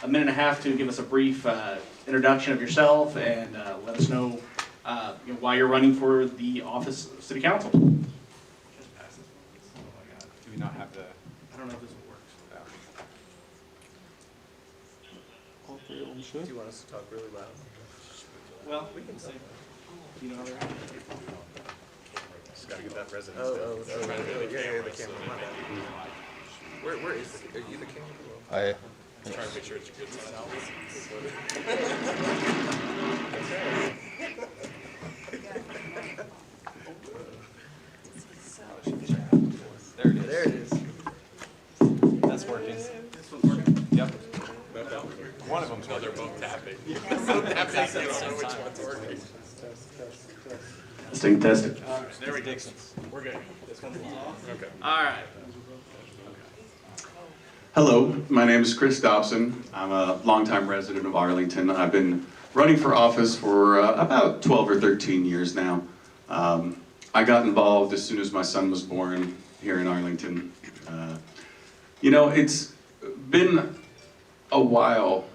a minute and a half to give us a brief introduction of yourself and let us know, why you're running for the office of City Council. Just pass this one. Oh my God. Do we not have the? I don't know if this works. All three of them should. Do you want us to talk really loud? Well, we can say, Just gotta get that resident. Oh, right. Yeah, the camera. My bad. Where is it? Are you the camera? Try to make sure it's a good sound. There it is. There it is. That's working. this one's working. Yep. One of them's. No, they're both tapping. Both tapping. You don't know which one's working. Testing, testing. There we go. We're good. This one's off. Okay. All right. Hello, my name is Chris Dobson. I'm a longtime resident of Arlington. I've been running for office for about 12 or 13 years now. I got involved as soon as my son was born here in Arlington. It's been a while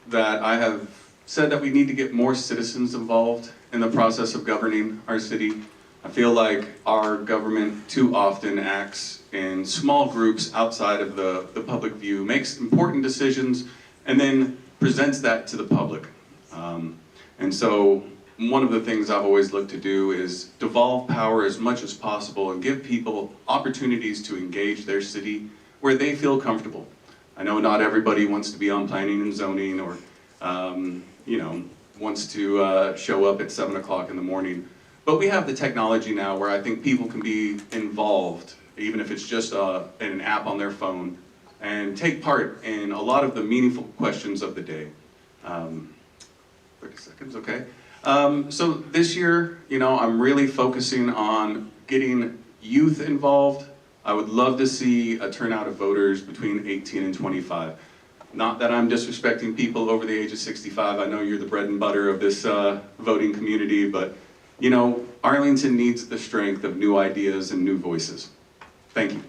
that I have said that we need to get more citizens involved in the process of governing our city. I feel like our government too often acts in small groups outside of the public view, makes important decisions, and then presents that to the public. And so one of the things I've always looked to do is devolve power as much as possible and give people opportunities to engage their city where they feel comfortable. I know not everybody wants to be on planning and zoning or, wants to show up at 7 o'clock in the morning. But we have the technology now where I think people can be involved, even if it's just an app on their phone, and take part in a lot of the meaningful questions of the day. 30 seconds, okay. So this year, I'm really focusing on getting youth involved. I would love to see a turnout of voters between 18 and 25. Not that I'm disrespecting people over the age of 65. I know you're the bread and butter of this voting community, but Arlington needs the strength of new ideas and new voices. Thank you.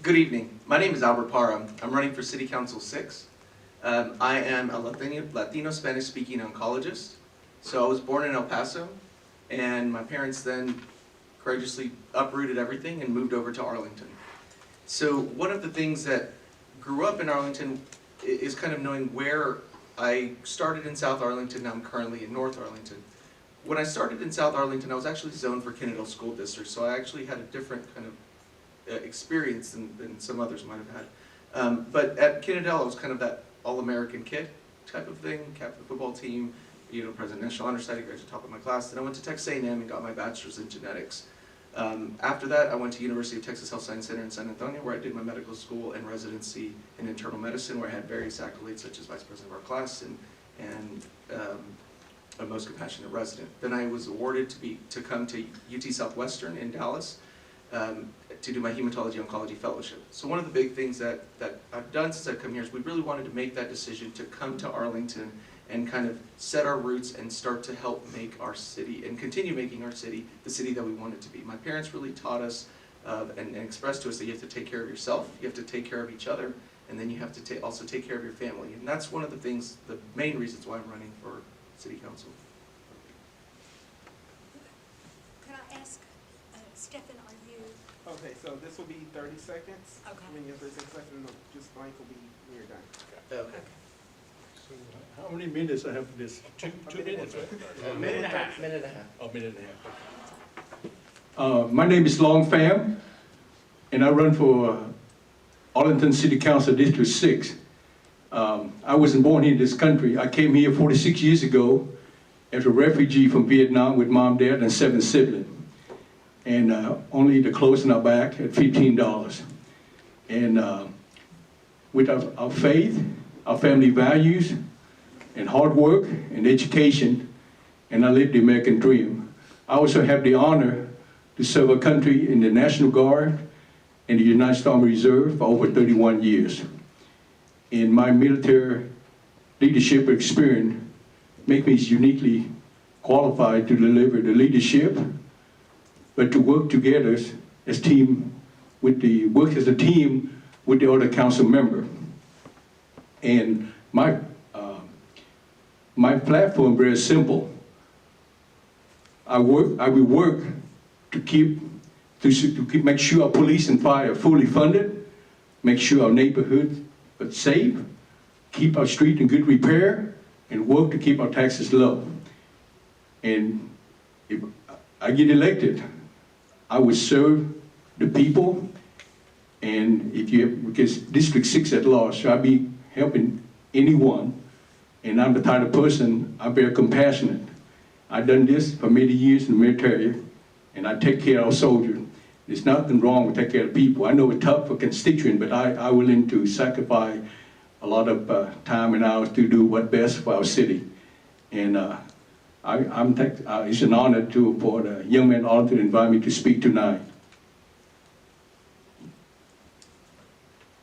Good evening. My name is Albert Parra. I'm running for City Council 6. I am a Latino Spanish-speaking oncologist. So I was born in El Paso, and my parents then courageously uprooted everything and moved over to Arlington. So one of the things that grew up in Arlington is kind of knowing where I started in South Arlington. Now I'm currently in North Arlington. When I started in South Arlington, I was actually zoned for Kennedale School District, so I actually had a different kind of experience than some others might have had. But at Kennedale, I was kind of that all-American kid type of thing, captain of the football team, president of National Honor Society, graduated top of my class. Then I went to Texas A&M and got my bachelor's in genetics. After that, I went to University of Texas Health Science Center in San Antonio, where I did my medical school and residency in internal medicine, where I had various accolades such as vice president of our class and a most compassionate resident. Then I was awarded to come to UT Southwestern in Dallas to do my hematology oncology fellowship. So one of the big things that I've done since I've come here is we really wanted to make that decision to come to Arlington and kind of set our roots and start to help make our city and continue making our city the city that we want it to be. My parents really taught us and expressed to us that you have to take care of yourself, you have to take care of each other, and then you have to also take care of your family. And that's one of the things, the main reasons why I'm running for city council. Could I ask, Stephen, are you, Okay, so this will be 30 seconds. Okay. When you're 36 seconds, just blank will be when you're done. Okay. So how many minutes I have for this? Two minutes, right? A minute and a half. Minute and a half. A minute and a half. My name is Long Pham, and I run for Arlington City Council District 6. I wasn't born here in this country. I came here 46 years ago as a refugee from Vietnam with mom, dad, and 7 siblings. And only the clothes in our back at $15. And with our faith, our family values, and hard work and education, and I live the American dream. I also have the honor to serve our country in the National Guard and the United States Army Reserve for over 31 years. And my military leadership experience make me uniquely qualified to deliver the leadership, but to work together as team, work as a team with the other council member. And my platform very simple. I will work to make sure our police and fire are fully funded, make sure our neighborhoods are safe, keep our street in good repair, and work to keep our taxes low. And if I get elected, I will serve the people. And because District 6 at large, so I'll be helping anyone. And I'm the type of person, I'm very compassionate. I've done this for many years in the military, and I take care of our soldiers. There's nothing wrong with taking care of people. I know it's tough for constituents, but I'm willing to sacrifice a lot of time and hours to do what's best for our city. And it's an honor for the young man Arthur to invite me to speak tonight.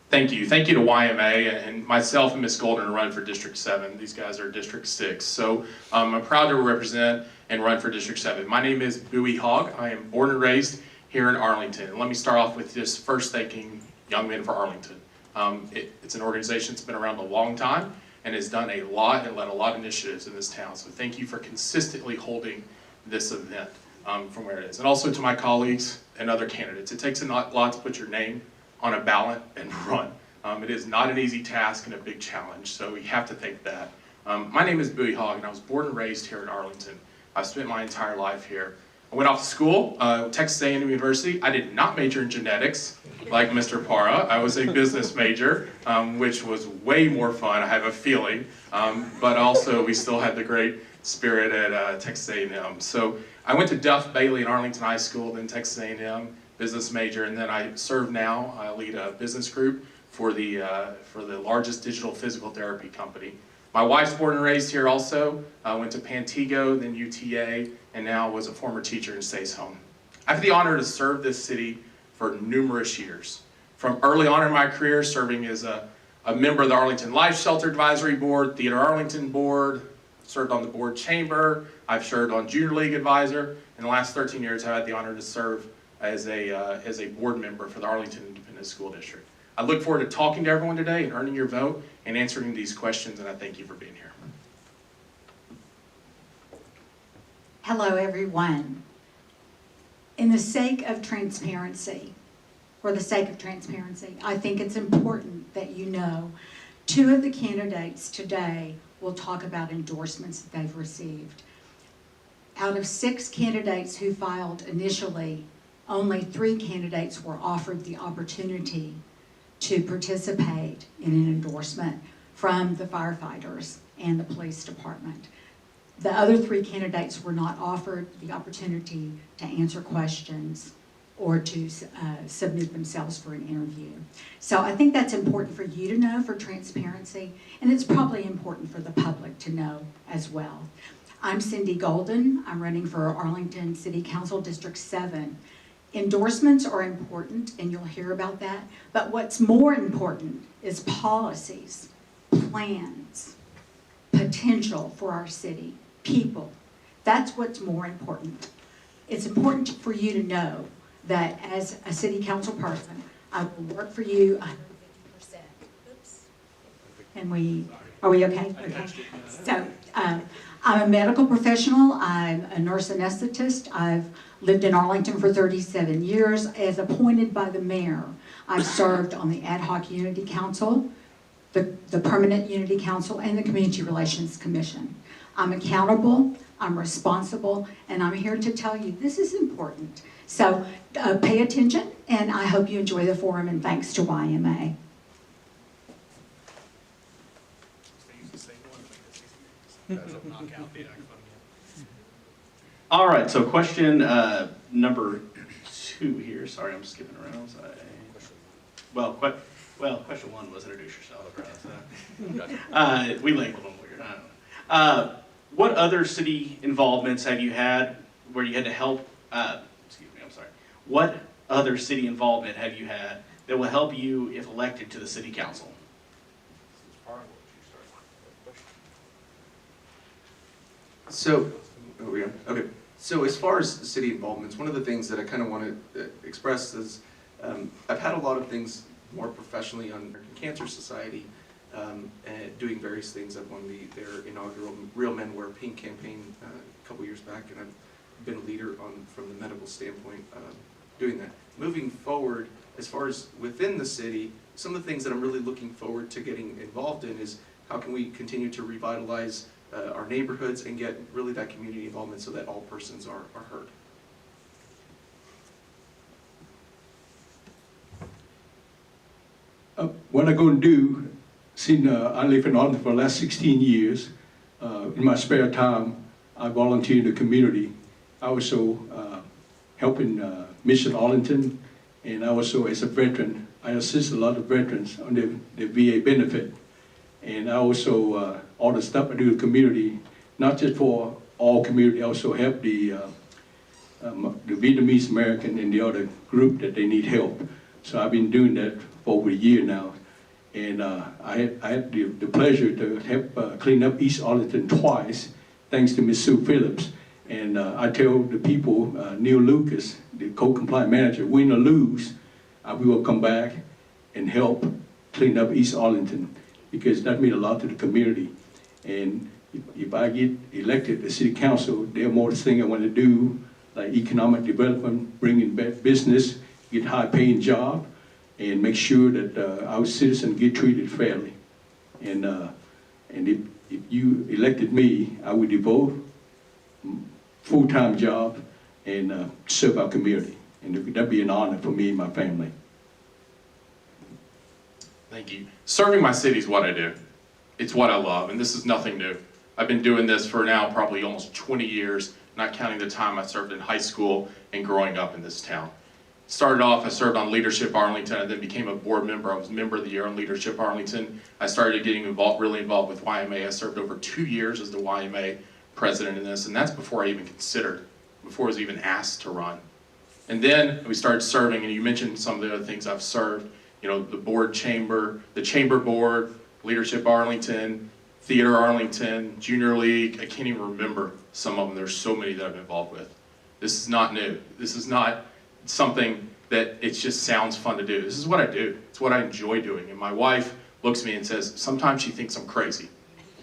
Thank you. Thank you to YMA and myself and Ms. Golden to run for District 7. These guys are District 6. So I'm proud to represent and run for District 7. My name is Bowie Hogg. I am born and raised here in Arlington. And let me start off with just first thanking Young Men for Arlington. It's an organization that's been around a long time and has done a lot and led a lot of initiatives in this town. So thank you for consistently holding this event from where it is. And also to my colleagues and other candidates. It takes a lot to put your name on a ballot and run. It is not an easy task and a big challenge, so we have to thank that. My name is Bowie Hogg, and I was born and raised here in Arlington. I've spent my entire life here. I went off to school, Texas A&M University. I did not major in genetics like Mr. Parra. I was a business major, which was way more fun, I have a feeling, but also we still had the great spirit at Texas A&M. So I went to Duff Bailey in Arlington High School, then Texas A&M, business major, and then I serve now. I lead a business group for the largest digital physical therapy company. My wife's born and raised here also. I went to Pantego, then UTA, and now was a former teacher and stays home. I have the honor to serve this city for numerous years. From early on in my career, serving as a member of the Arlington Life Shelter Advisory Board, Theater Arlington Board, served on the board chamber. I've served on Junior League Advisor. In the last 13 years, I've had the honor to serve as a board member for the Arlington Independent School District. I look forward to talking to everyone today and earning your vote and answering these questions, and I thank you for being here. Hello, everyone. In the sake of transparency, I think it's important that you know 2 of the candidates today will talk about endorsements that they've received. Out of 6 candidates who filed initially, only 3 candidates were offered the opportunity to participate in an endorsement from the firefighters and the police department. The other 3 candidates were not offered the opportunity to answer questions or to submit themselves for an interview. So I think that's important for you to know for transparency, and it's probably important for the public to know as well. I'm Cindy Golden. I'm running for Arlington City Council District 7. Endorsements are important, and you'll hear about that, but what's more important is policies, plans, potential for our city, people. That's what's more important. It's important for you to know that as a city council person, I will work for you 150%. Oops. Are we okay? Okay. So, I'm a medical professional. I'm a nurse anesthetist. I've lived in Arlington for 37 years. As appointed by the mayor, I've served on the Ad Hoc Unity Council, the Permanent Unity Council, and the Community Relations Commission. I'm accountable, I'm responsible, and I'm here to tell you this is important. So pay attention, and I hope you enjoy the forum, and thanks to YMA. All right, so question number 2 here. Sorry, I'm skipping around. Question 1 was introduce yourself. We labeled them weird. I don't know. What other city involvements have you had where you had to help? What other city involvement have you had that will help you if elected to the city council? So, okay. So as far as city involvements, one of the things that I kind of want to express is I've had a lot of things more professionally on American Cancer Society, and doing various things. I've won their inaugural Real Men Wear Pink campaign a couple years back, and I've been a leader from the medical standpoint doing that. Moving forward, as far as within the city, some of the things that I'm really looking forward to getting involved in is how can we continue to revitalize our neighborhoods and get really that community involvement so that all persons are heard. What I'm going to do, seeing I live in Arlington for the last 16 years, in my spare time, I volunteer in the community. I also help in Mission Arlington, and I also, as a veteran, I assist a lot of veterans on their VA benefit. And I also, all the stuff I do in the community, not just for all community, I also help the Vietnamese American and the other group that they need help. So I've been doing that for over a year now. And I had the pleasure to help clean up East Arlington twice, thanks to Ms. Sue Phillips. And I tell the people, Neil Lucas, the co-compliant manager, win or lose, we will come back and help clean up East Arlington, because that means a lot to the community. And if I get elected to city council, there are more things I want to do, like economic development, bringing back business, get high-paying job, and make sure that our citizens get treated fairly. And if you elected me, I would devote full-time job and serve our community. And that'd be an honor for me and my family. Thank you. Serving my city is what I do. It's what I love, and this is nothing new. I've been doing this for now probably almost 20 years, not counting the time I served in high school and growing up in this town. Started off, I served on Leadership Arlington, and then became a board member. I was Member of the Year on Leadership Arlington. I started getting really involved with YMA. I served over 2 years as the YMA president in this, and that's before I even considered, before I was even asked to run. And then we started serving, and you mentioned some of the other things I've served. You know, the board chamber, the chamber board, Leadership Arlington, Theater Arlington, Junior League. I can't even remember some of them. There's so many that I'm involved with. This is not new. This is not something that it just sounds fun to do. This is what I do. It's what I enjoy doing. And my wife looks at me and says, sometimes she thinks I'm crazy.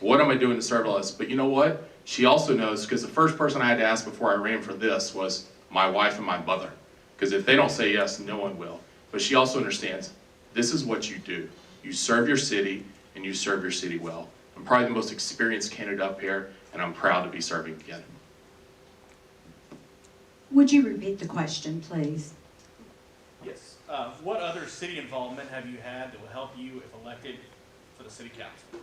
What am I doing to serve all this? But you know what? She also knows, because the first person I had to ask before I ran for this was my wife and my mother. Because if they don't say yes, no one will. But she also understands, this is what you do. You serve your city, and you serve your city well. I'm probably the most experienced candidate up here, and I'm proud to be serving again. Would you repeat the question, please? Yes. What other city involvement have you had that will help you if elected for the city council?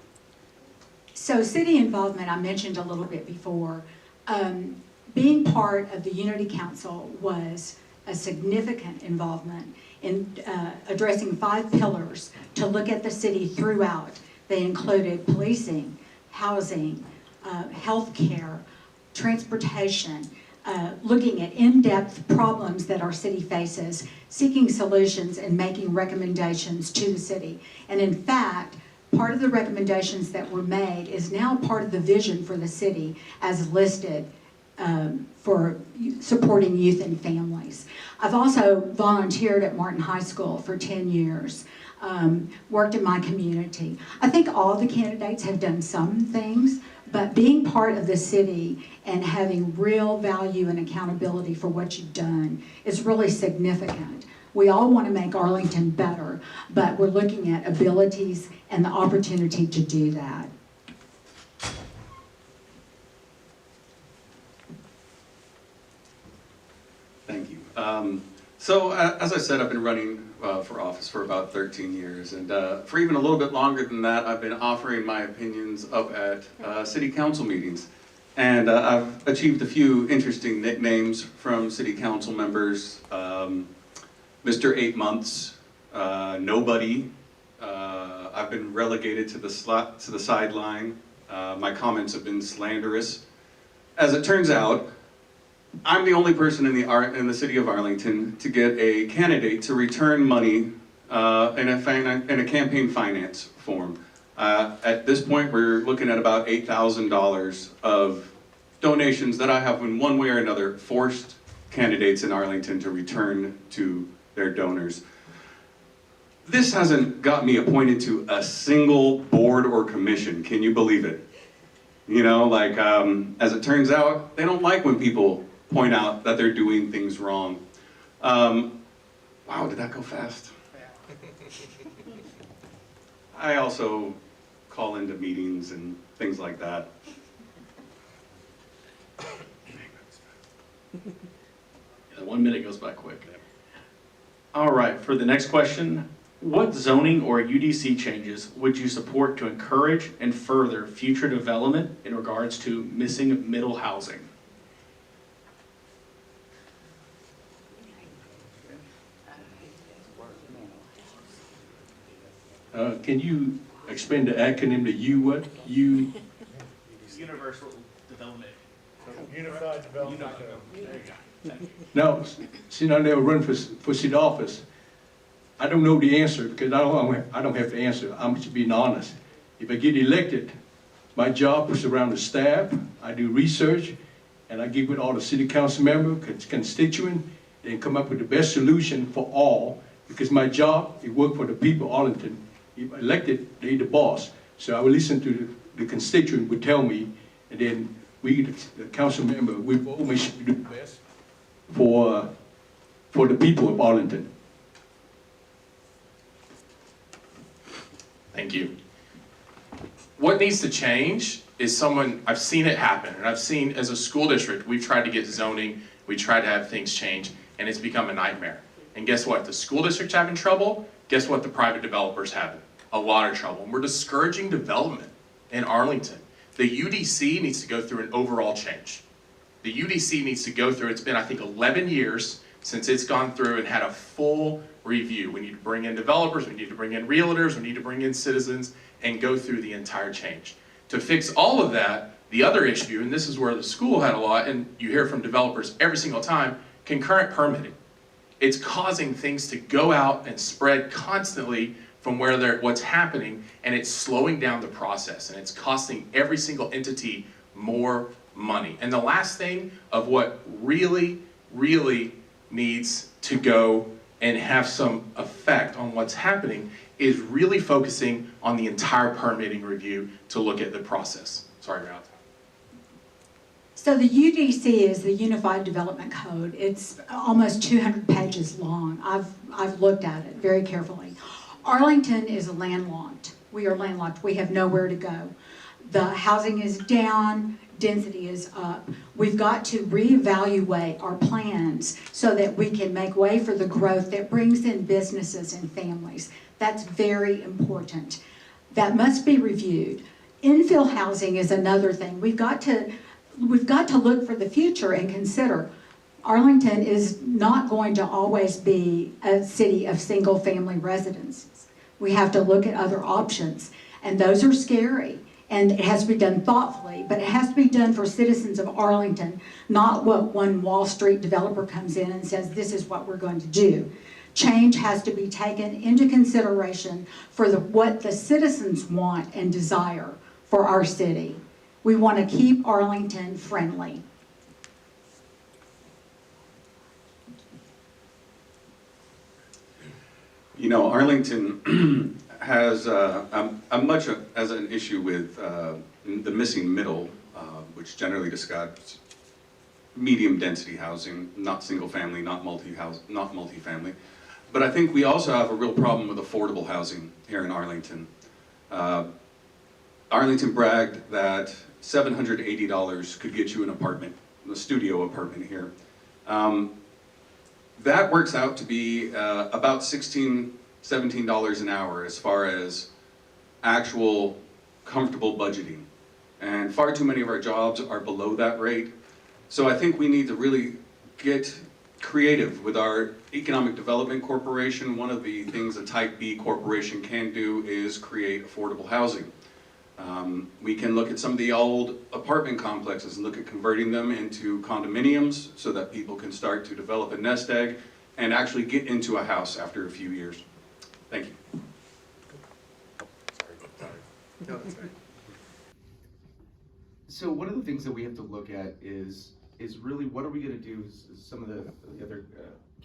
So city involvement, I mentioned a little bit before. Being part of the Unity Council was a significant involvement in addressing 5 pillars to look at the city throughout. They included policing, housing, healthcare, transportation, looking at in-depth problems that our city faces, seeking solutions and making recommendations to the city. And in fact, part of the recommendations that were made is now part of the vision for the city as listed for supporting youth and families. I've also volunteered at Martin High School for 10 years, worked in my community. I think all the candidates have done some things, but being part of the city and having real value and accountability for what you've done is really significant. We all want to make Arlington better, but we're looking at abilities and the opportunity to do that. Thank you. So as I said, I've been running for office for about 13 years, and for even a little bit longer than that, I've been offering my opinions up at city council meetings. And I've achieved a few interesting nicknames from city council members. Mr. 8 Months, Nobody. I've been relegated to the sideline. My comments have been slanderous. As it turns out, I'm the only person in the city of Arlington to get a candidate to return money in a campaign finance form. At this point, we're looking at about $8,000 of donations that I have in one way or another forced candidates in Arlington to return to their donors. this hasn't got me appointed to a single board or commission. Can you believe it? You know, like, as it turns out, they don't like when people point out that they're doing things wrong. Wow, did that go fast? I also call into meetings and things like that. Yeah, 1 minute goes by quick. All right, for the next question, what zoning or UDC changes would you support to encourage and further future development in regards to missing middle housing? Can you expand the acronym to U what? U, Universal development. Unified Development Code. now, see, I never run for city office. I don't know the answer because I don't have the answer. I'm just being honest. If I get elected, my job is around the staff, I do research, and I get with all the city council members, constituent, and come up with the best solution for all, because my job is work for the people of Arlington. If elected, they the boss. So I will listen to the constituent would tell me, and then we, the council member, we both make sure we do the best for the people of Arlington. Thank you. What needs to change is someone, I've seen it happen, and I've seen as a school district, we've tried to get zoning, we tried to have things change, and it's become a nightmare. And guess what? The school district's having trouble, guess what the private developer's having? A lot of trouble. And we're discouraging development in Arlington. The UDC needs to go through an overall change. The UDC needs to go through, it's been I think 11 years since it's gone through and had a full review. We need to bring in developers, we need to bring in realtors, we need to bring in citizens and go through the entire change. To fix all of that, the other issue, and this is where the school had a lot, and you hear from developers every single time, concurrent permitting. It's causing things to go out and spread constantly from what's happening, and it's slowing down the process, and it's costing every single entity more money. And the last thing of what really, really needs to go and have some effect on what's happening is really focusing on the entire permitting review to look at the process. Sorry, Ralph. So the UDC is the Unified Development Code. It's almost 200 pages long. I've looked at it very carefully. Arlington is landlocked. We are landlocked. We have nowhere to go. The housing is down, density is up. We've got to reevaluate our plans so that we can make way for the growth that brings in businesses and families. That's very important. That must be reviewed. Infill housing is another thing. We've got to look for the future and consider Arlington is not going to always be a city of single-family residences. We have to look at other options, and those are scary, and it has to be done thoughtfully, but it has to be done for citizens of Arlington, not what one Wall Street developer comes in and says, this is what we're going to do. Change has to be taken into consideration for what the citizens want and desire for our city. We want to keep Arlington friendly. You know, Arlington has much as an issue with the missing middle, which generally describes medium density housing, not single family, not multifamily. But I think we also have a real problem with affordable housing here in Arlington. Arlington bragged that $780 could get you an apartment, a studio apartment here. That works out to be about $16, $17 an hour as far as actual comfortable budgeting. And far too many of our jobs are below that rate. So I think we need to really get creative with our Economic Development Corporation. One of the things a Type B corporation can do is create affordable housing. We can look at some of the old apartment complexes and look at converting them into condominiums so that people can start to develop a nest egg and actually get into a house after a few years. Thank you. No, that's right. So one of the things that we have to look at is really what are we going to do? Some of the other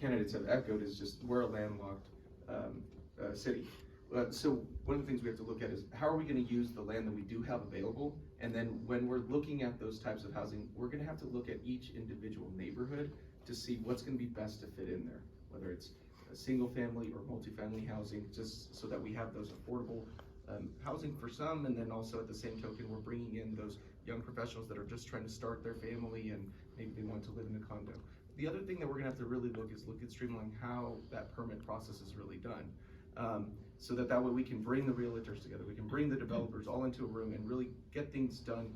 candidates have echoed is just we're a landlocked city. So one of the things we have to look at is how are we going to use the land that we do have available? And then when we're looking at those types of housing, we're going to have to look at each individual neighborhood to see what's going to be best to fit in there, whether it's a single family or multifamily housing, just so that we have those affordable housing for some, and then also at the same token, we're bringing in those young professionals that are just trying to start their family and maybe they want to live in a condo. The other thing that we're gonna have to really look at streamlining how that permit process is really done. So that way we can bring the realtors together, we can bring the developers all into a room and really get things done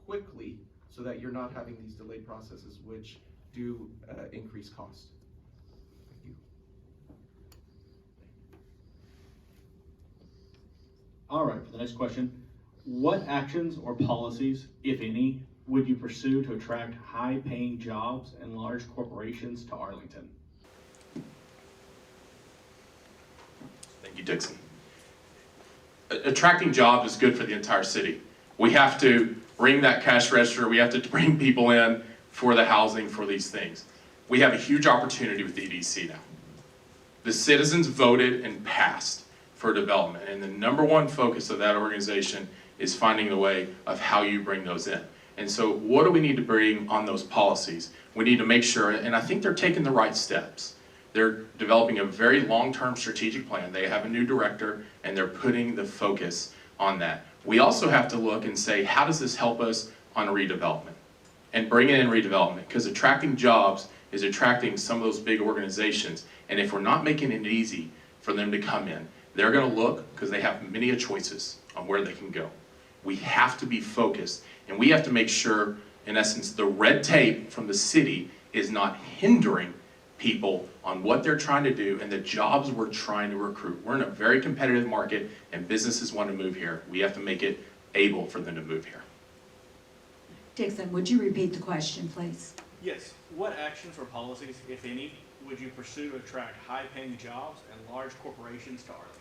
quickly so that you're not having these delayed processes which do increase cost. Thank you. All right, for the next question, what actions or policies, if any, would you pursue to attract high-paying jobs and large corporations to Arlington? Thank you, Dixon. Attracting jobs is good for the entire city. We have to ring that cash register, we have to bring people in for the housing, for these things. We have a huge opportunity with the EDC now. The citizens voted and passed for development, and the number one focus of that organization is finding the way of how you bring those in. And so what do we need to bring on those policies? We need to make sure, and I think they're taking the right steps. They're developing a very long-term strategic plan. They have a new director, and they're putting the focus on that. We also have to look and say, how does this help us on redevelopment? And bringing in redevelopment, because attracting jobs is attracting some of those big organizations. And if we're not making it easy for them to come in, they're gonna look, because they have many choices on where they can go. We have to be focused, and we have to make sure, in essence, the red tape from the city is not hindering people on what they're trying to do and the jobs we're trying to recruit. We're in a very competitive market, and businesses want to move here. We have to make it able for them to move here. Dixon, would you repeat the question, please? Yes. What actions or policies, if any, would you pursue to attract high-paying jobs and large corporations to Arlington?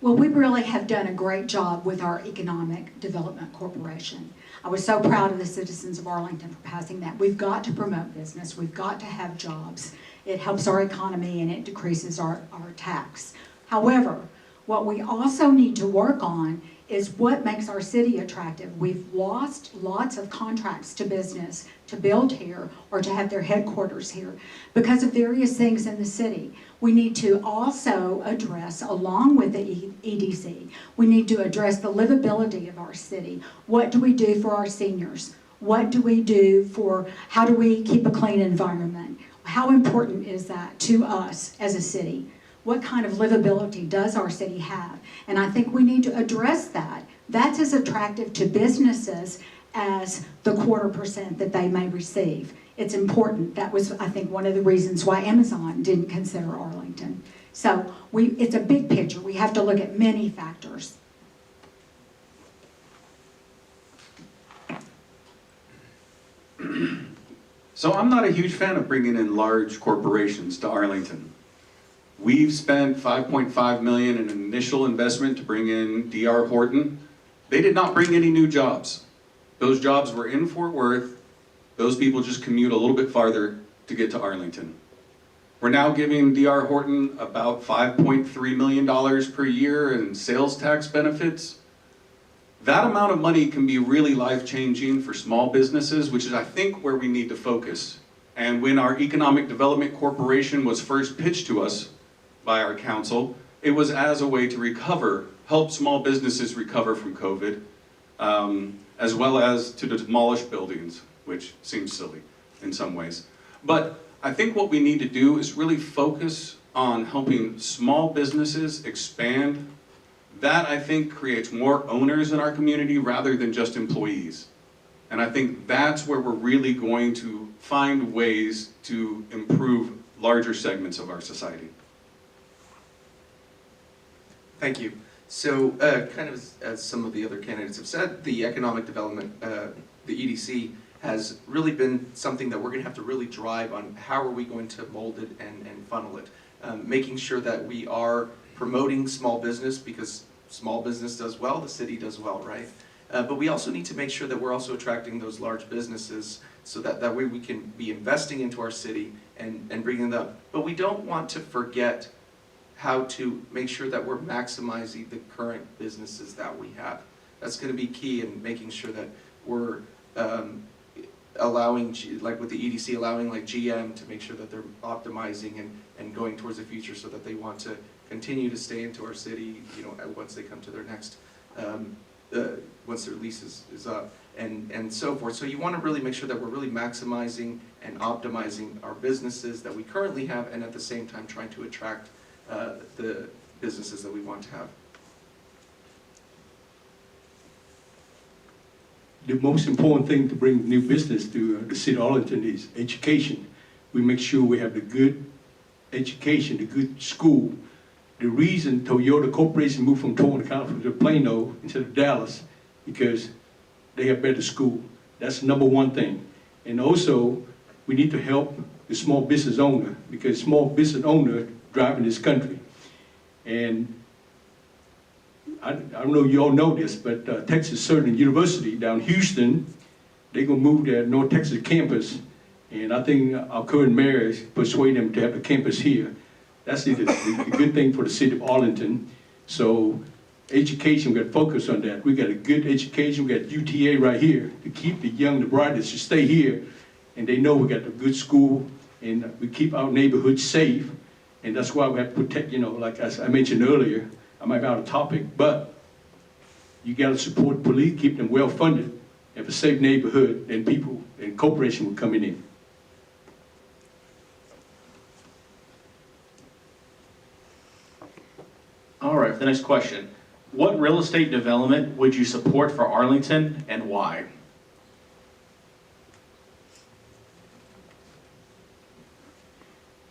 Well, we really have done a great job with our Economic Development Corporation. I was so proud of the citizens of Arlington for passing that. We've got to promote business. We've got to have jobs. It helps our economy and it decreases our tax. However, what we also need to work on is what makes our city attractive. We've lost lots of contracts to business to build here or to have their headquarters here because of various things in the city. We need to also address, along with the EDC, we need to address the livability of our city. What do we do for our seniors? What do we do for, how do we keep a clean environment? How important is that to us as a city? What kind of livability does our city have? And I think we need to address that. That's as attractive to businesses as the 0.25% that they may receive. It's important. That was, I think, one of the reasons why Amazon didn't consider Arlington. So it's a big picture. We have to look at many factors. So I'm not a huge fan of bringing in large corporations to Arlington. We've spent $5.5 million in initial investment to bring in D.R. Horton. They did not bring any new jobs. Those jobs were in Fort Worth. Those people just commute a little bit farther to get to Arlington. We're now giving D.R. Horton about $5.3 million per year in sales tax benefits. That amount of money can be really life-changing for small businesses, which is, I think, where we need to focus. And when our Economic Development Corporation was first pitched to us by our council, it was as a way to recover, help small businesses recover from COVID, as well as to demolish buildings, which seems silly in some ways. But I think what we need to do is really focus on helping small businesses expand. That, I think, creates more owners in our community rather than just employees. And I think that's where we're really going to find ways to improve larger segments of our society. Thank you. So, kind of as some of the other candidates have said, the economic development, the EDC, has really been something that we're going to have to really drive on how are we going to mold it and funnel it. Making sure that we are promoting small business, because small business does well, the city does well, right? But we also need to make sure that we're also attracting those large businesses so that way we can be investing into our city and bringing them up. But we don't want to forget how to make sure that we're maximizing the current businesses that we have. That's gonna be key in making sure that we're allowing, like with the EDC, allowing like GM to make sure that they're optimizing and going towards the future so that they want to continue to stay into our city, you know, once they come to their next, once their lease is up, and so forth. So you want to really make sure that we're really maximizing and optimizing our businesses that we currently have, and at the same time trying to attract the businesses that we want to have. The most important thing to bring new business to the city of Arlington is education. We make sure we have the good education, the good school. The reason Toyota Corporation moved from Torrance County to Plano instead of Dallas, because they have better school. That's the number one thing. And also, we need to help the small business owner, because small business owner driving this country. And I don't know if you all know this, but Texas Southern University down in Houston, they're gonna move their North Texas campus. And I think our current mayor is persuading them to have the campus here. That's the good thing for the city of Arlington. So education, we got to focus on that. We got a good education, we got UTA right here to keep the young, the brightest to stay here. And they know we got a good school and we keep our neighborhood safe. And that's why we have to protect, you know, like as I mentioned earlier, I might be out of topic, but you got to support police, keep them well funded, have a safe neighborhood, and people and corporations will coming in. All right, for the next question. What real estate development would you support for Arlington and why?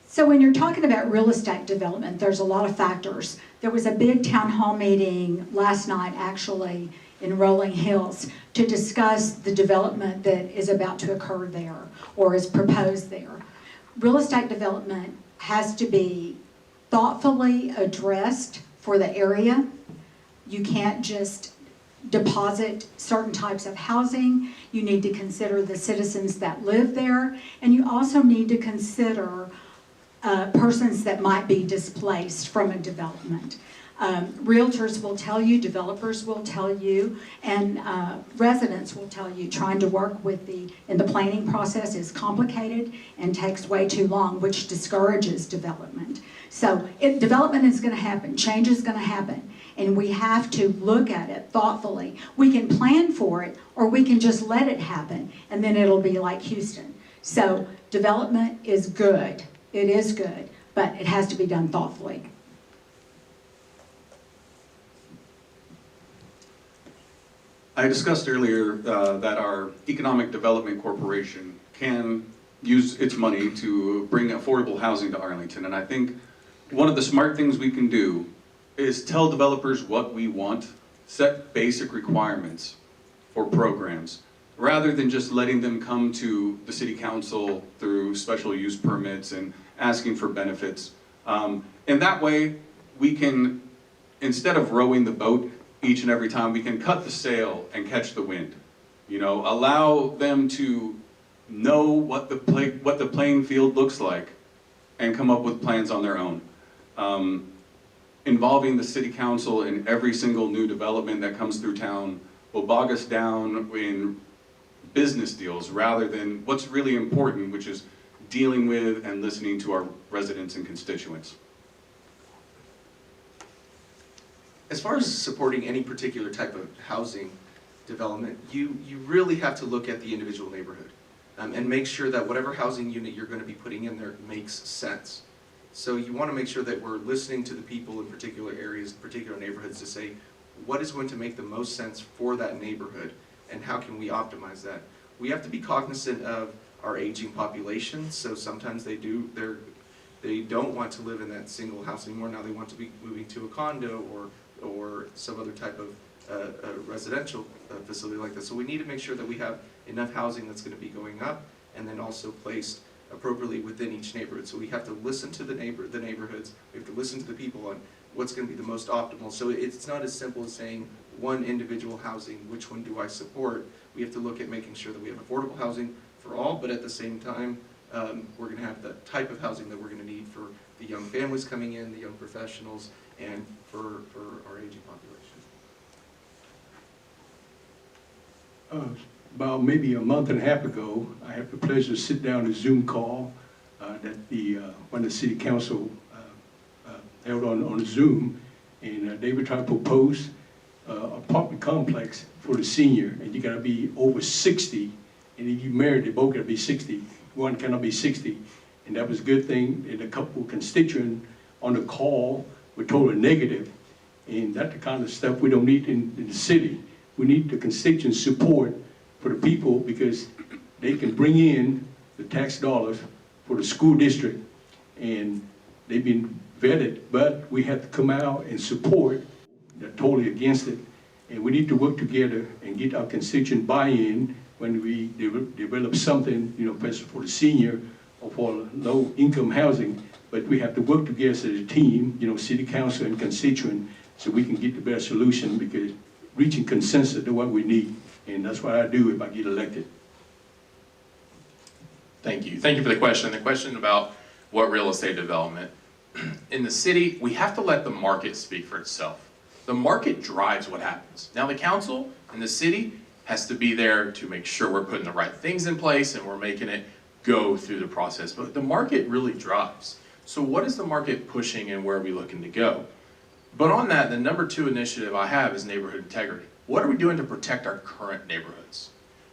So when you're talking about real estate development, there's a lot of factors. There was a big town hall meeting last night, actually, in Rolling Hills to discuss the development that is about to occur there or is proposed there. Real estate development has to be thoughtfully addressed for the area. You can't just deposit certain types of housing. You need to consider the citizens that live there, and you also need to consider persons that might be displaced from a development. Realtors will tell you, developers will tell you, and residents will tell you trying to work with in the planning process is complicated and takes way too long, which discourages development. So development is going to happen, change is going to happen, and we have to look at it thoughtfully. We can plan for it, or we can just let it happen, and then it'll be like Houston. So development is good. It is good, but it has to be done thoughtfully. I discussed earlier that our Economic Development Corporation can use its money to bring affordable housing to Arlington. And I think one of the smart things we can do is tell developers what we want, set basic requirements for programs, rather than just letting them come to the city council through special use permits and asking for benefits. And that way, we can, instead of rowing the boat each and every time, we can cut the sail and catch the wind. You know, allow them to know what the playing field looks like and come up with plans on their own. Involving the city council in every single new development that comes through town will bog us down in business deals rather than what's really important, which is dealing with and listening to our residents and constituents. As far as supporting any particular type of housing development, you really have to look at the individual neighborhood and make sure that whatever housing unit you're going to be putting in there makes sense. So you want to make sure that we're listening to the people in particular areas, particular neighborhoods to say what is going to make the most sense for that neighborhood and how can we optimize that. We have to be cognizant of our aging population, so sometimes they don't want to live in that single house anymore. Now they want to be moving to a condo or some other type of residential facility like that. So we need to make sure that we have enough housing that's going to be going up and then also placed appropriately within each neighborhood. So we have to listen to the neighborhoods. We have to listen to the people on what's going to be the most optimal. So it's not as simple as saying one individual housing, which one do I support? We have to look at making sure that we have affordable housing for all, but at the same time, we're going to have the type of housing that we're going to need for the young families coming in, the young professionals, and for our aging population. About maybe a month and a half ago, I had the pleasure to sit down a Zoom call that when the city council held on Zoom, and they were trying to propose apartment complex for the senior, and you gotta be over 60, and if you married, they both gotta be 60. One cannot be 60, and that was a good thing. And a couple constituents on the call were totally negative, and that's the kind of stuff we don't need in the city. We need the constituent support for the people because they can bring in the tax dollars for the school district, and they've been vetted, but we have to come out and support. They're totally against it, and we need to work together and get our constituent buy-in when we develop something, especially for the senior or for low-income housing. But we have to work together as a team, city council and constituent, so we can get the best solution, because reaching consensus is what we need, and that's what I do if I get elected. Thank you. Thank you for the question. The question about what real estate development. In the city, we have to let the market speak for itself. The market drives what happens. Now the council and the city has to be there to make sure we're putting the right things in place and we're making it go through the process. But the market really drives. So what is the market pushing and where are we looking to go? But on that, the number 2 initiative I have is neighborhood integrity. What are we doing to protect our current neighborhoods?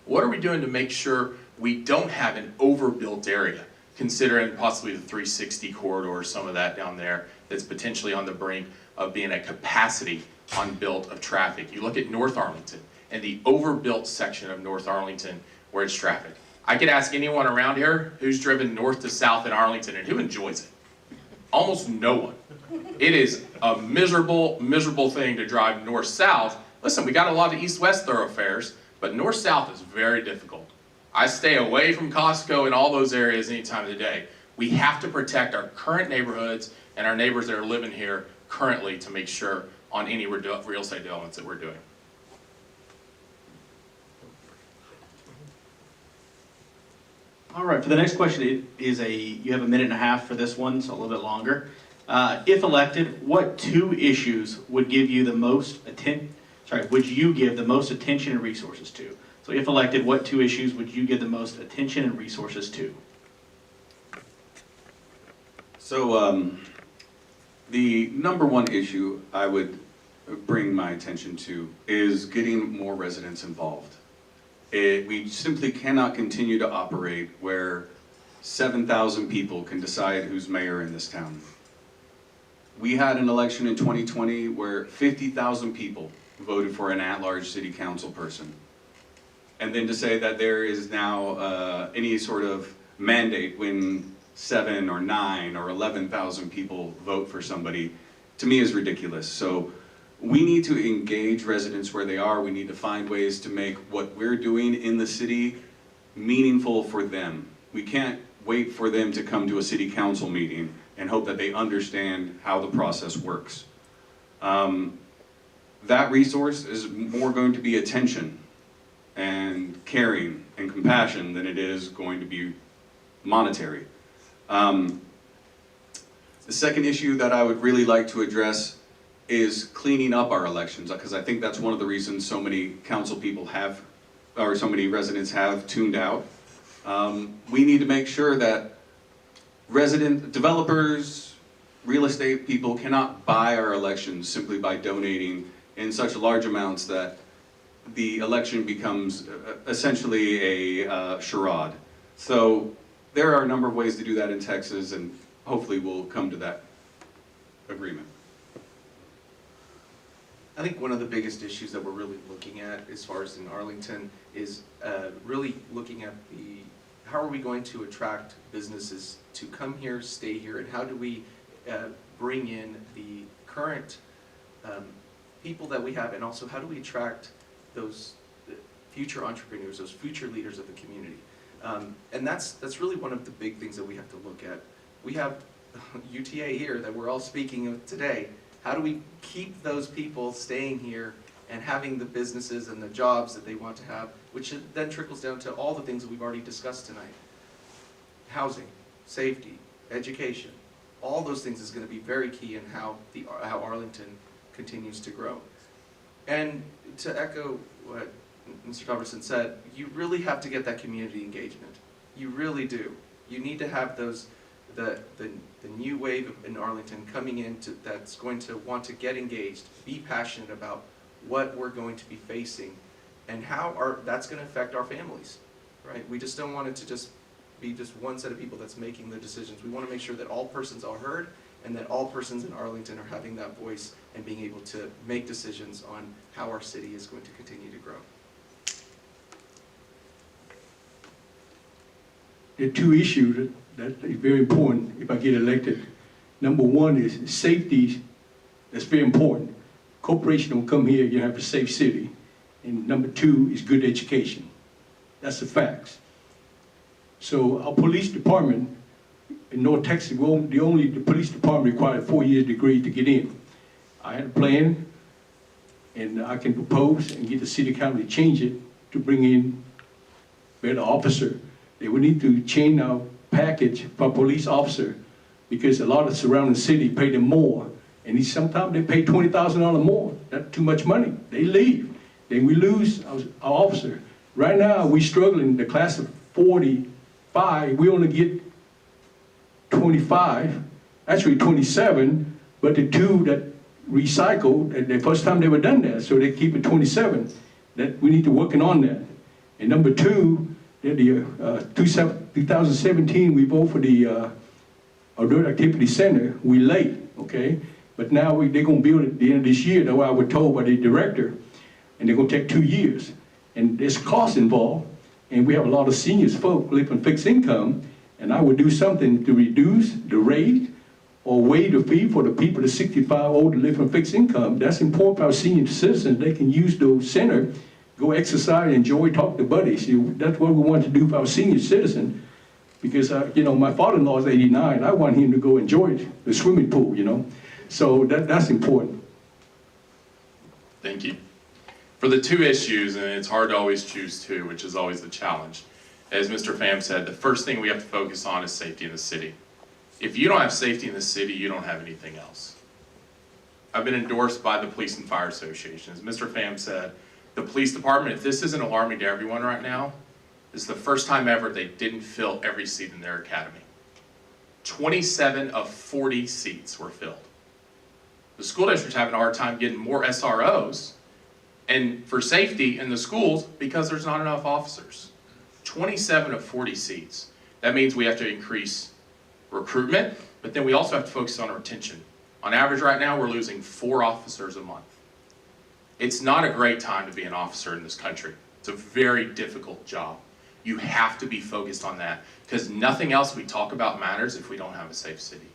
What are we doing to make sure we don't have an overbuilt area, considering possibly the 360 corridor, some of that down there that's potentially on the brink of being at capacity unbuilt of traffic. You look at North Arlington and the overbuilt section of North Arlington where it's traffic. I could ask anyone around here who's driven north to south in Arlington and who enjoys it. Almost no one. It is a miserable, miserable thing to drive north-south. Listen, we got a lot of east-west thoroughfares, but north-south is very difficult. I stay away from Costco and all those areas any time of the day. We have to protect our current neighborhoods and our neighbors that are living here currently to make sure on any real estate developments that we're doing. All right, for the next question, you have a minute and a half for this one, so a little bit longer. If elected, what 2 issues would you give the most attention and resources to? So if elected, what 2 issues would you give the most attention and resources to? So the number 1 issue I would bring my attention to is getting more residents involved. We simply cannot continue to operate where 7,000 people can decide who's mayor in this town. We had an election in 2020 where 50,000 people voted for an at-large city council person. And then to say that there is now any sort of mandate when 7 or 9 or 11,000 people vote for somebody, to me is ridiculous. So we need to engage residents where they are. We need to find ways to make what we're doing in the city meaningful for them. We can't wait for them to come to a city council meeting and hope that they understand how the process works. That resource is more going to be attention and caring and compassion than it is going to be monetary. The second issue that I would really like to address is cleaning up our elections, because I think that's one of the reasons so many council people have, or so many residents have tuned out. We need to make sure that developers, real estate people cannot buy our elections simply by donating in such large amounts that the election becomes essentially a charade. So there are a number of ways to do that in Texas, and hopefully we'll come to that agreement. I think one of the biggest issues that we're really looking at as far as in Arlington is really looking at how are we going to attract businesses to come here, stay here, and how do we bring in the current people that we have, and also how do we attract those future entrepreneurs, those future leaders of the community. And that's really one of the big things that we have to look at. We have UTA here that we're all speaking of today. How do we keep those people staying here and having the businesses and the jobs that they want to have, which then trickles down to all the things that we've already discussed tonight. Housing, safety, education, all those things is going to be very key in how Arlington continues to grow. And to echo what Mr. Robertson said, you really have to get that community engagement. You really do. You need to have those, the new wave in Arlington coming in that's going to want to get engaged, be passionate about what we're going to be facing and how that's going to affect our families, right? We just don't want it to just be just one set of people that's making the decisions. We want to make sure that all persons are heard and that all persons in Arlington are having that voice and being able to make decisions on how our city is going to continue to grow. There are two issues that is very important if I get elected. Number one is safety. That's very important. Corporation don't come here, you have a safe city. And number two is good education. That's the facts. So our police department in North Texas, the police department required a 4-year degree to get in. I had a plan, and I can propose and get the city council to change it to bring in better officer. They would need to change our package for police officer because a lot of surrounding city pay them more. And sometimes they pay $20,000 more. That's too much money. They leave. Then we lose our officer. Right now, we're struggling. The class of 45, we only get 25, actually 27, but the two that recycled, the first time they were done that, so they keep it 27. That we need to working on that. And number two, that the 2017, we vote for the Alert Activity Center. We late, okay? But now they're gonna build it at the end of this year. That's what I was told by the director. And they're gonna take 2 years. And there's costs involved. And we have a lot of seniors folk live on fixed income. And I would do something to reduce the rate or waive the fee for the people that 65 old to live on fixed income. That's important for our senior citizens. They can use those center, go exercise, enjoy, talk to buddies. That's what we want to do for our senior citizen. Because, my father-in-law is 89. I want him to go enjoy the swimming pool, So that's important. Thank you. For the two issues, and it's hard to always choose two, which is always the challenge. As Mr. Pham said, the first thing we have to focus on is safety in the city. If you don't have safety in the city, you don't have anything else. I've been endorsed by the Police and Fire Association. As Mr. Pham said, the police department, if this isn't alarming to everyone right now, this is the first time ever they didn't fill every seat in their academy. 27 of 40 seats were filled. The school district's having a hard time getting more SROs and for safety in the schools because there's not enough officers. 27 of 40 seats. That means we have to increase recruitment, but then we also have to focus on retention. On average right now, we're losing 4 officers a month. It's not a great time to be an officer in this country. It's a very difficult job. You have to be focused on that because nothing else we talk about matters if we don't have a safe city.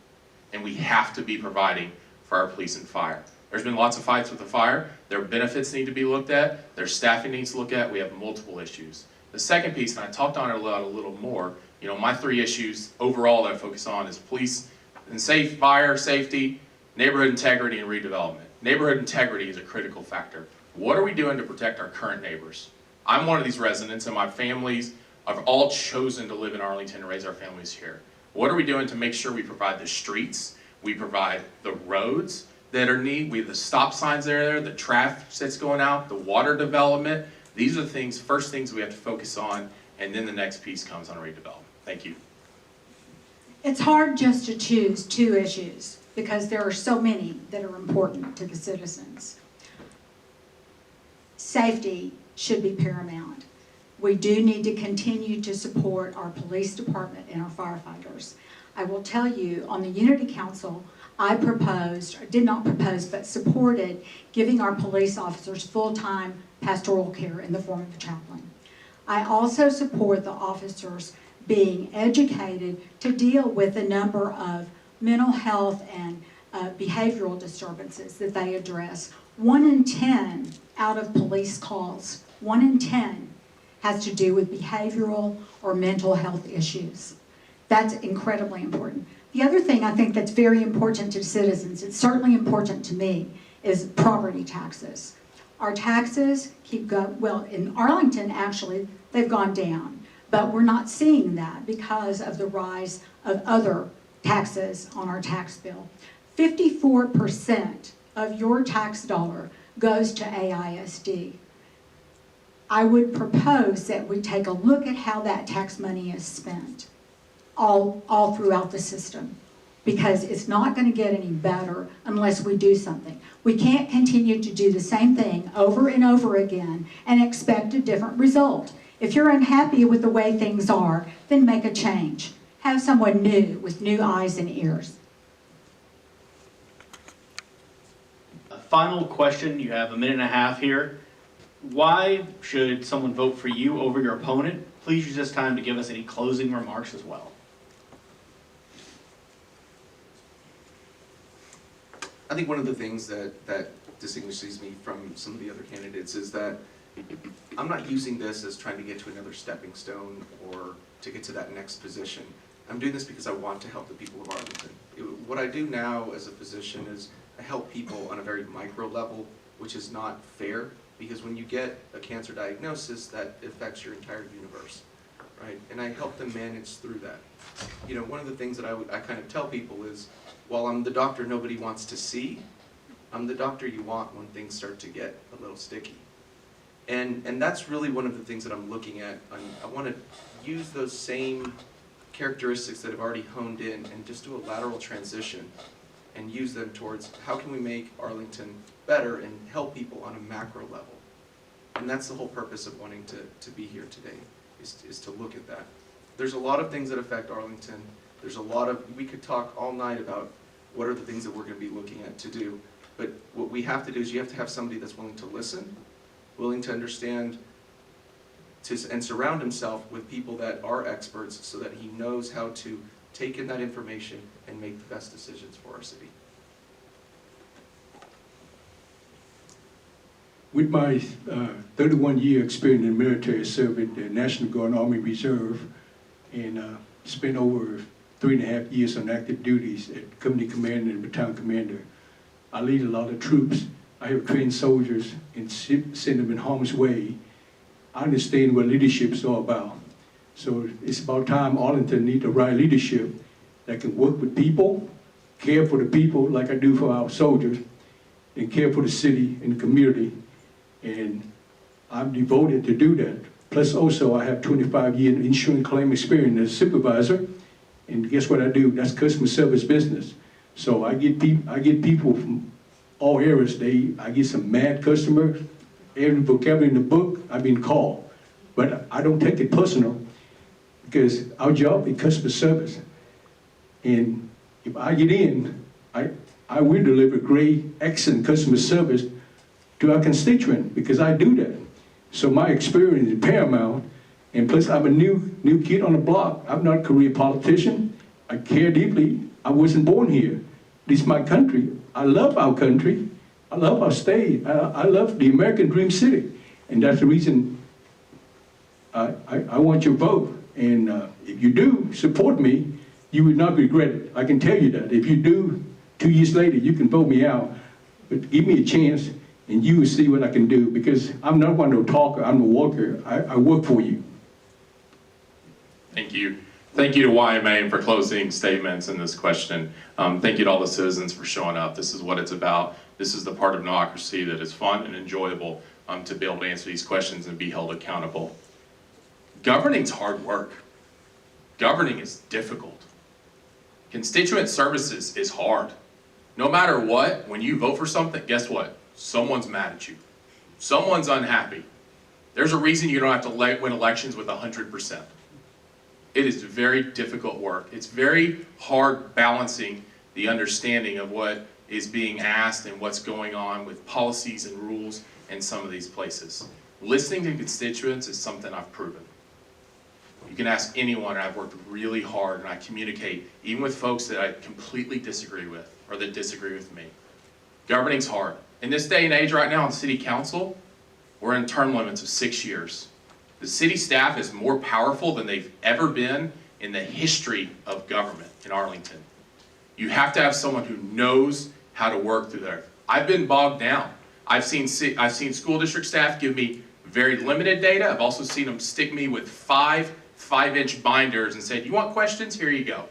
And we have to be providing for our police and fire. There's been lots of fights with the fire. Their benefits need to be looked at. Their staffing needs to look at. We have multiple issues. The second piece, and I talked on it a little more, my 3 issues overall that I focus on is police and fire safety, neighborhood integrity, and redevelopment. Neighborhood integrity is a critical factor. What are we doing to protect our current neighbors? I'm one of these residents, and my families have all chosen to live in Arlington and raise our families here. What are we doing to make sure we provide the streets, we provide the roads that are needed, we have the stop signs that are there, the traffic that's going out, the water development. These are the first things we have to focus on, and then the next piece comes on redevelopment. Thank you. It's hard just to choose 2 issues because there are so many that are important to the citizens. Safety should be paramount. We do need to continue to support our police department and our firefighters. I will tell you, on the Unity Council, I but supported giving our police officers full-time pastoral care in the form of a chaplain. I also support the officers being educated to deal with a number of mental health and behavioral disturbances that they address. 1 in 10 out of police calls, 1 in 10 has to do with behavioral or mental health issues. That's incredibly important. The other thing I think that's very important to citizens, it's certainly important to me, is property taxes. Our taxes keep going, well, in Arlington, actually, they've gone down, but we're not seeing that because of the rise of other taxes on our tax bill. 54% of your tax dollar goes to AISD. I would propose that we take a look at how that tax money is spent all throughout the system, because it's not going to get any better unless we do something. We can't continue to do the same thing over and over again and expect a different result. If you're unhappy with the way things are, then make a change. Have someone new with new eyes and ears. A final question, you have a minute and a half here. Why should someone vote for you over your opponent? Please use this time to give us any closing remarks as well. I think one of the things that distinguishes me from some of the other candidates is that I'm not using this as trying to get to another stepping stone or to get to that next position. I'm doing this because I want to help the people of Arlington. What I do now as a physician is I help people on a very micro level, which is not fair, because when you get a cancer diagnosis, that affects your entire universe, right? And I help them manage through that. You know, one of the things that I kind of tell people is, while I'm the doctor nobody wants to see, I'm the doctor you want when things start to get a little sticky. And that's really one of the things that I'm looking at. I want to use those same characteristics that I've already honed in and just do a lateral transition and use them towards how can we make Arlington better and help people on a macro level. And that's the whole purpose of wanting to be here today, is to look at that. There's a lot of things that affect Arlington. There's a lot of, we could talk all night about what are the things that we're going to be looking at to do. But what we have to do is you have to have somebody that's willing to listen, willing to understand, and surround himself with people that are experts so that he knows how to take in that information and make the best decisions for our city. With my 31-year experience in military service, the National Guard and Army Reserve, and spent over 3.5 years on active duties at company commander and battalion commander. I lead a lot of troops. I have trained soldiers and sent them in harm's way. I understand what leadership is all about. So it's about time Arlington needs the right leadership that can work with people, care for the people like I do for our soldiers, and care for the city and the community. And I'm devoted to do that. Plus also I have 25 years insurance claim experience as a supervisor. And guess what I do? That's customer service business. So I get people from all areas. I get some mad customers. Every vocabulary in the book, I've been called. But I don't take it personal because our job is customer service. And if I get in, I will deliver great, excellent customer service to our constituent because I do that. So my experience is paramount. And plus, I'm a new kid on the block. I'm not a career politician. I care deeply. I wasn't born here. This is my country. I love our country. I love our state. I love the American Dream City. And that's the reason I want your vote. And if you do support me, you would not regret it. I can tell you that. If you do, 2 years later, you can vote me out. But give me a chance, and you will see what I can do. Because I'm not one to talker. I'm a worker. I work for you. Thank you. Thank you to YMA for closing statements in this question. Thank you to all the citizens for showing up. This is what it's about. This is the part of democracy that is fun and enjoyable to be able to answer these questions and be held accountable. Governing's hard work. Governing is difficult. Constituent services is hard. No matter what, when you vote for something, guess what? Someone's mad at you. Someone's unhappy. There's a reason you don't have to win elections with 100%. It is very difficult work. It's very hard balancing the understanding of what is being asked and what's going on with policies and rules in some of these places. Listening to constituents is something I've proven. You can ask anyone, and I've worked really hard, and I communicate, even with folks that I completely disagree with, or that disagree with me. Governing's hard. In this day and age right now in city council, we're in term limits of 6 years. The city staff is more powerful than they've ever been in the history of government in Arlington. You have to have someone who knows how to work through there. I've been bogged down. I've seen school district staff give me very limited data. I've also seen them stick me with five 5-inch binders and said, "You want questions? Here you go."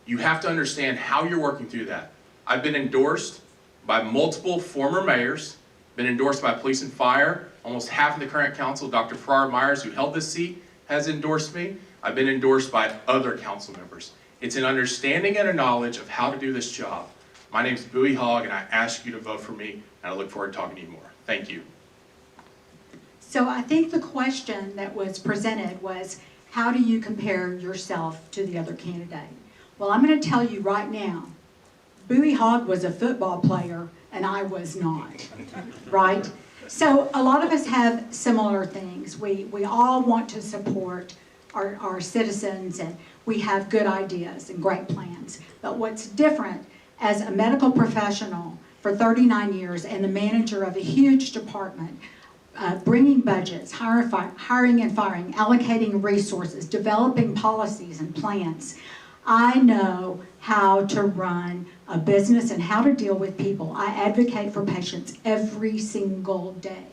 You have to understand how you're working through that. I've been endorsed by multiple former mayors, been endorsed by police and fire. Almost half of the current council, Dr. Farrar Myers, who held this seat, has endorsed me. I've been endorsed by other council members. It's an understanding and a knowledge of how to do this job. My name's Bowie Hogg, and I ask you to vote for me, and I look forward to talking to you more. Thank you. So I think the question that was presented was, how do you compare yourself to the other candidate? Well, I'm going to tell you right now, Bowie Hogg was a football player and I was not, right? So a lot of us have similar things. We all want to support our citizens, and we have good ideas and great plans. But what's different as a medical professional for 39 years and the manager of a huge department, bringing budgets, hiring and firing, allocating resources, developing policies and plans. I know how to run a business and how to deal with people. I advocate for patients every single day.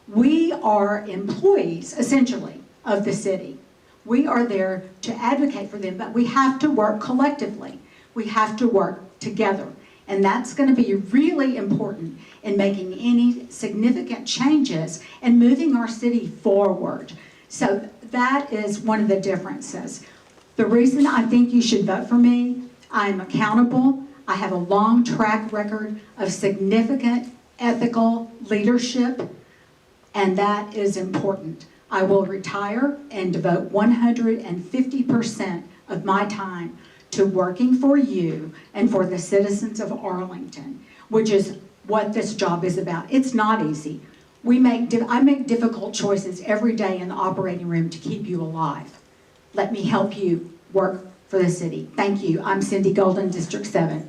We are employees, essentially, of the city. We are there to advocate for them, but we have to work collectively. We have to work together. And that's going to be really important in making any significant changes and moving our city forward. So that is one of the differences. The reason I think you should vote for me, I'm accountable. I have a long track record of significant ethical leadership, and that is important. I will retire and devote 150% of my time to working for you and for the citizens of Arlington, which is what this job is about. It's not easy. I make difficult choices every day in the operating room to keep you alive. Let me help you work for the city. Thank you. I'm Cindy Golden, District 7.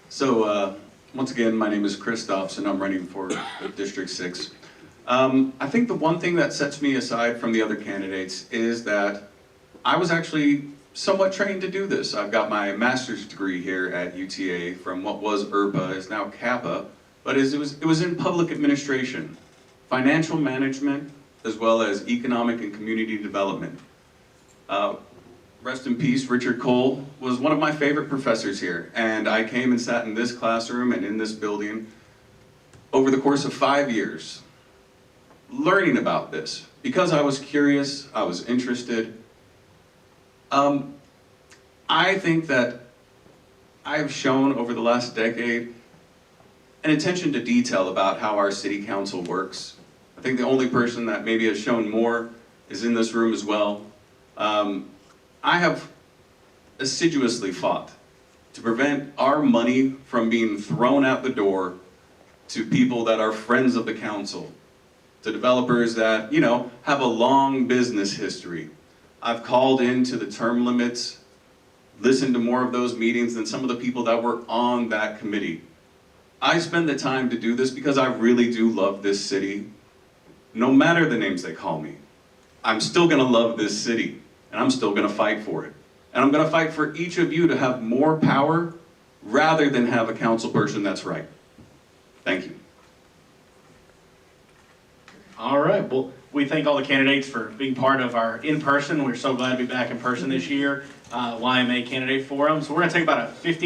So, once again, my name is Chris Dobson. I'm running for District 6. I think the one thing that sets me aside from the other candidates is that I was actually somewhat trained to do this. I've got my master's degree here at UTA from what was IRPA, is now Kappa, but it was in public administration, financial management, as well as economic and community development. Rest in peace, Richard Cole was one of my favorite professors here, and I came and sat in this classroom and in this building over the course of 5 years, learning about this. Because I was curious, I was interested. I think that I've shown over the last decade an attention to detail about how our city council works. I think the only person that maybe has shown more is in this room as well. I have assiduously fought to prevent our money from being thrown out the door to people that are friends of the council, to developers that, you know, have a long business history. I've called into the term limits, listened to more of those meetings than some of the people that were on that committee. I spend the time to do this because I really do love this city. No matter the names they call me, I'm still gonna love this city, and I'm still gonna fight for it. And I'm gonna fight for each of you to have more power rather than have a council person that's right. Thank you. All right, well, we thank all the candidates for being part of our in-person. We're so glad to be back in person this year, YMA Candidate Forum. So we're gonna take about a 15